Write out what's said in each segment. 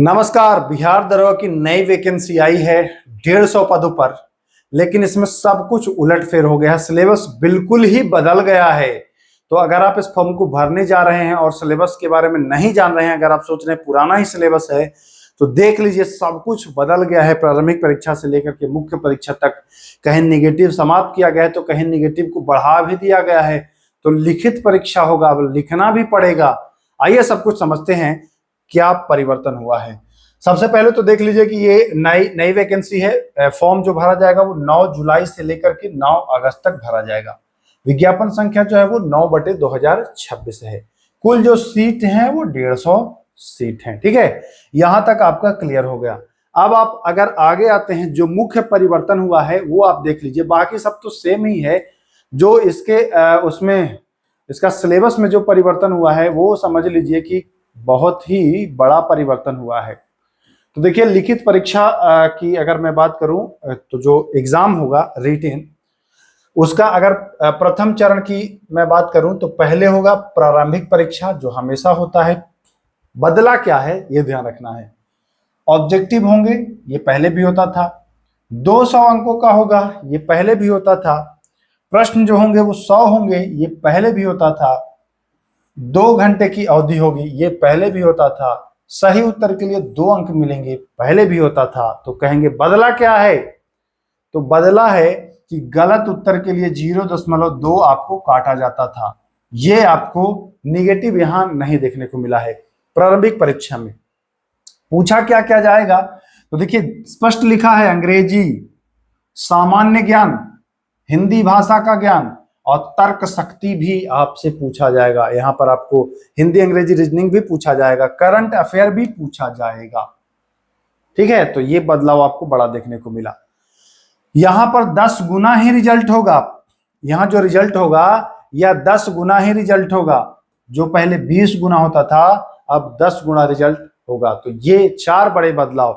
नमस्कार। बिहार दरोगा की नई वैकेंसी आई है 150 पदों पर, लेकिन इसमें सब कुछ उलटफेर हो गया है। सिलेबस बिल्कुल ही बदल गया है। तो अगर आप इस फॉर्म को भरने जा रहे हैं और सिलेबस के बारे में नहीं जान रहे हैं, अगर आप सोच रहे हैं पुराना ही सिलेबस है, तो देख लीजिए सब कुछ बदल गया है। प्रारंभिक परीक्षा से लेकर के मुख्य परीक्षा तक कहीं निगेटिव समाप्त किया गया है, तो कहीं निगेटिव को बढ़ा भी दिया गया है। तो लिखित परीक्षा होगा, अब लिखना भी पड़ेगा। आइए सब कुछ समझते हैं क्या परिवर्तन हुआ है। सबसे पहले तो देख लीजिए कि ये नई नई वैकेंसी है। फॉर्म जो भरा जाएगा वो 9 जुलाई से लेकर के 9 अगस्त तक भरा जाएगा। विज्ञापन संख्या जो है वो 9/2026 है। कुल जो सीट है वो 150 सीट है। ठीक है, यहां तक आपका क्लियर हो गया। अब आप अगर आगे आते हैं, जो मुख्य परिवर्तन हुआ है वो आप देख लीजिए। बाकी सब तो सेम ही है। जो इसके उसमें इसका सिलेबस में जो परिवर्तन हुआ है वो समझ लीजिए कि बहुत ही बड़ा परिवर्तन हुआ है। तो देखिए, लिखित परीक्षा की अगर मैं बात करूं, तो जो एग्जाम होगा रिटेन, उसका अगर प्रथम चरण की मैं बात करूं तो पहले होगा प्रारंभिक परीक्षा, जो हमेशा होता है। बदला क्या है ये ध्यान रखना है। ऑब्जेक्टिव होंगे, ये पहले भी होता था। 200 अंकों का होगा, ये पहले भी होता था। प्रश्न जो होंगे वो 100 होंगे, ये पहले भी होता था। 2 घंटे की अवधि होगी, ये पहले भी होता था। सही उत्तर के लिए 2 अंक मिलेंगे, पहले भी होता था। तो कहेंगे बदला क्या है, तो बदला है कि गलत उत्तर के लिए 0.2 आपको काटा जाता था। ये आपको निगेटिव यहां नहीं देखने को मिला है। प्रारंभिक परीक्षा में पूछा क्या क्या जाएगा, तो देखिए स्पष्ट लिखा है अंग्रेजी, सामान्य ज्ञान, हिंदी भाषा का ज्ञान और तर्क शक्ति भी आपसे पूछा जाएगा। यहां पर आपको हिंदी अंग्रेजी रीजनिंग भी पूछा जाएगा, करंट अफेयर भी पूछा जाएगा। ठीक है, तो ये बदलाव आपको बड़ा देखने को मिला। यहां पर 10 गुना ही रिजल्ट होगा। यहां जो रिजल्ट होगा यह 10 गुना ही रिजल्ट होगा। जो पहले 20 गुना होता था, अब 10 गुना रिजल्ट होगा। तो ये 4 बड़े बदलाव।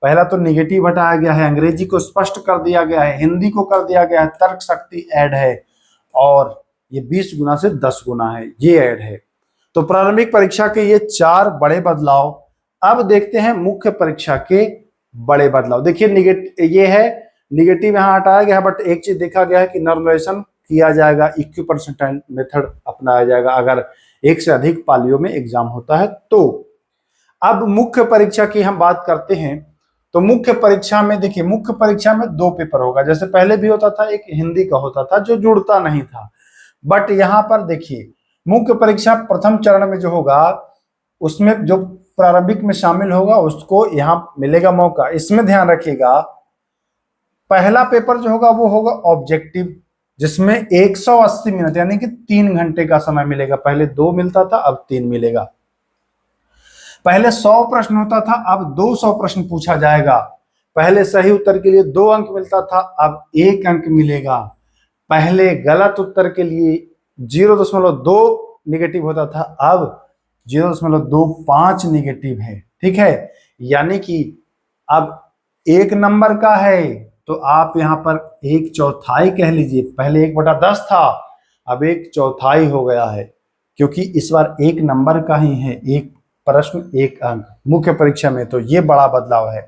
पहला तो निगेटिव हटाया गया है, अंग्रेजी को स्पष्ट कर दिया गया है, हिंदी को कर दिया गया है, तर्क शक्ति ऐड है, और ये 20 गुना से 10 गुना है, ये ऐड है। तो प्रारंभिक परीक्षा के ये 4 बड़े बदलाव। अब देखते हैं मुख्य परीक्षा के बड़े बदलाव। देखिए ये है निगेटिव यहां हटाया गया है, बट एक चीज देखा गया है कि नॉर्मलाइजेशन किया जाएगा, इक्वी परसेंटाइल मेथड अपनाया जाएगा अगर एक से अधिक पालियों में एग्जाम होता है तो। अब मुख्य परीक्षा की हम बात करते हैं, तो मुख्य परीक्षा में देखिए, मुख्य परीक्षा में 2 पेपर होगा। जैसे पहले भी होता था, एक हिंदी का होता था जो जुड़ता नहीं था, बट यहां पर देखिए मुख्य परीक्षा प्रथम चरण में जो होगा उसमें जो प्रारंभिक में शामिल होगा उसको यहां मिलेगा मौका। इसमें ध्यान रखिएगा, पहला पेपर जो होगा वो होगा ऑब्जेक्टिव, जिसमें 180 मिनट यानी कि 3 घंटे का समय मिलेगा। पहले 2 मिलता था, अब 3 मिलेगा। पहले 100 प्रश्न होता था, अब 200 प्रश्न पूछा जाएगा। पहले सही उत्तर के लिए 2 अंक मिलता था, अब 1 अंक मिलेगा। पहले गलत उत्तर के लिए 0.2 निगेटिव होता था, अब 0.25 निगेटिव है। ठीक है, यानी कि अब 1 नंबर का है तो आप यहां पर 1/4 कह लीजिए। पहले 1/10 था, अब 1/4 हो गया है, क्योंकि इस बार 1 नंबर का ही है, 1 प्रश्न 1 अंक मुख्य परीक्षा में। तो ये बड़ा बदलाव है।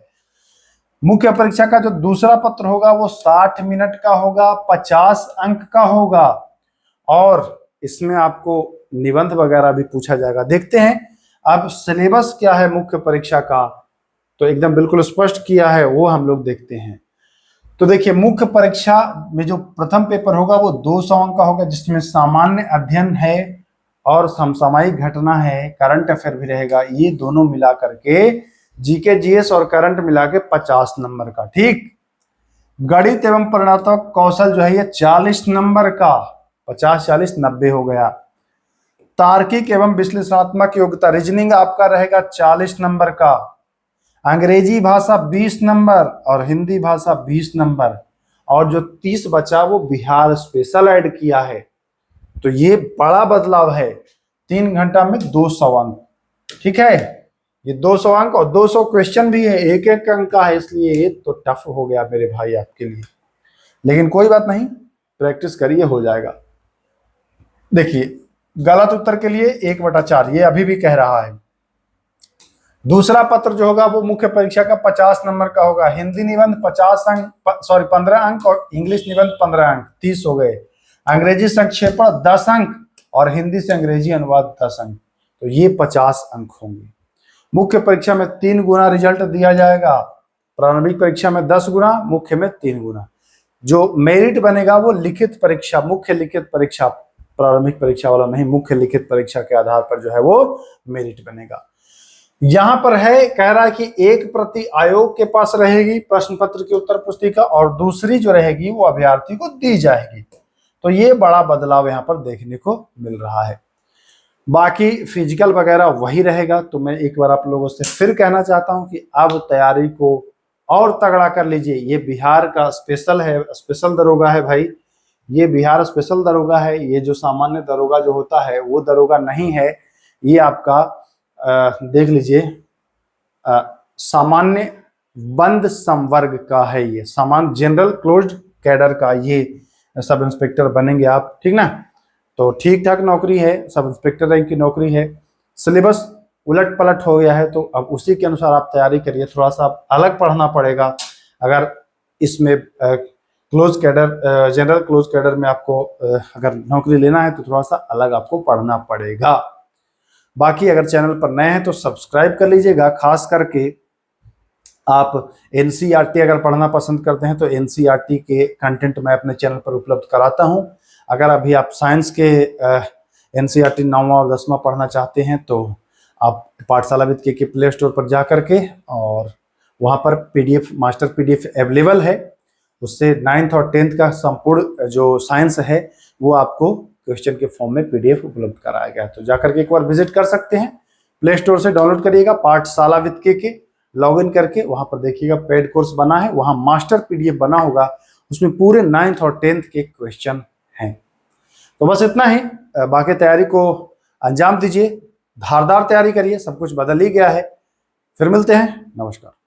मुख्य परीक्षा का जो दूसरा पत्र होगा वो 60 मिनट का होगा, 50 अंक का होगा, और इसमें आपको निबंध वगैरह भी पूछा जाएगा। देखते हैं अब सिलेबस क्या है मुख्य परीक्षा का, तो एकदम बिल्कुल स्पष्ट किया है, वो हम लोग देखते हैं। तो देखिए, मुख्य परीक्षा में जो प्रथम पेपर होगा वो 200 अंक का होगा, जिसमें सामान्य अध्ययन है और समसामयिक घटना है, करंट अफेयर भी रहेगा। ये दोनों मिला करके जीके जीएस और करंट मिला के 50 नंबर का। ठीक, गणित एवं परिणात्मक कौशल जो है ये 40 नंबर का, 50 40 90 हो गया। तार्किक एवं विश्लेषणात्मक योग्यता रीजनिंग आपका रहेगा 40 नंबर का। अंग्रेजी भाषा 20 नंबर और हिंदी भाषा 20 नंबर, और जो 30 बचा वो बिहार स्पेशल ऐड किया है। तो ये बड़ा बदलाव है। 3 घंटा में 200 अंक। ठीक है, ये 200 अंक और 200 क्वेश्चन भी है, 1-1 अंक का है, इसलिए ये तो टफ हो गया मेरे भाई आपके लिए, लेकिन कोई बात नहीं, प्रैक्टिस करिए, हो जाएगा। देखिए, गलत उत्तर के लिए 1/4 ये अभी भी कह रहा है। दूसरा पत्र जो होगा वो मुख्य परीक्षा का 50 नंबर का होगा। हिंदी निबंध 50 अंक, 15 अंक, और इंग्लिश निबंध 15 अंक, 30 हो गए। अंग्रेजी संक्षेपण 10 अंक और हिंदी से अंग्रेजी अनुवाद 10 अंक, तो ये 50 अंक होंगे। मुख्य परीक्षा में 3 गुना रिजल्ट दिया जाएगा, प्रारंभिक परीक्षा में 10 गुना, मुख्य में 3 गुना। जो मेरिट बनेगा वो लिखित परीक्षा, मुख्य लिखित परीक्षा, प्रारंभिक परीक्षा वाला नहीं, मुख्य लिखित परीक्षा के आधार पर जो है वो मेरिट बनेगा। यहां पर है, कह रहा है कि एक प्रति आयोग के पास रहेगी प्रश्न पत्र की उत्तर पुस्तिका, और दूसरी जो रहेगी वो अभ्यर्थी को दी जाएगी। तो ये बड़ा बदलाव यहाँ पर देखने को मिल रहा है। बाकी फिजिकल वगैरह वही रहेगा। तो मैं एक बार आप लोगों से फिर कहना चाहता हूं कि अब तैयारी को और तगड़ा कर लीजिए। ये बिहार का स्पेशल है, स्पेशल दरोगा है भाई, ये बिहार स्पेशल दरोगा है। ये जो सामान्य दरोगा जो होता है वो दरोगा नहीं है, ये आपका देख लीजिए सामान्य बंद संवर्ग का है। ये सामान्य जनरल क्लोज्ड कैडर का ये सब इंस्पेक्टर बनेंगे आप, ठीक ना। तो ठीक ठाक नौकरी है, सब इंस्पेक्टर रैंक की नौकरी है। सिलेबस उलट पलट हो गया है, तो अब उसी के अनुसार आप तैयारी करिए। थोड़ा सा अलग पढ़ना पड़ेगा अगर इसमें close cadre, general close cadre में आपको अगर नौकरी लेना है तो थोड़ा सा अलग आपको पढ़ना पड़ेगा। बाकी अगर चैनल पर नए हैं तो सब्सक्राइब कर लीजिएगा। खास करके आप एनसीईआरटी अगर पढ़ना पसंद करते हैं तो एनसीईआरटी के कंटेंट मैं अपने चैनल पर उपलब्ध कराता हूं। अगर अभी आप साइंस के एनसीईआरटी 9वां और 10वां पढ़ना चाहते हैं तो आप पाठशाला विद के प्ले स्टोर पर जा करके, और वहां पर पीडीएफ, मास्टर पीडीएफ अवेलेबल है। उससे 9th और 10th का संपूर्ण जो साइंस है वो आपको क्वेश्चन के फॉर्म में पीडीएफ उपलब्ध कराया गया है। तो जाकर के एक बार विजिट कर सकते हैं, प्ले स्टोर से डाउनलोड करिएगा पाठशाला विद के, लॉग इन करके वहां पर देखिएगा पेड कोर्स बना है, वहां मास्टर पीडीएफ बना होगा, उसमें पूरे 9th और 10th के क्वेश्चन हैं। तो बस इतना ही, बाकी तैयारी को अंजाम दीजिए, धारदार तैयारी करिए, सब कुछ बदल ही गया है। फिर मिलते हैं, नमस्कार।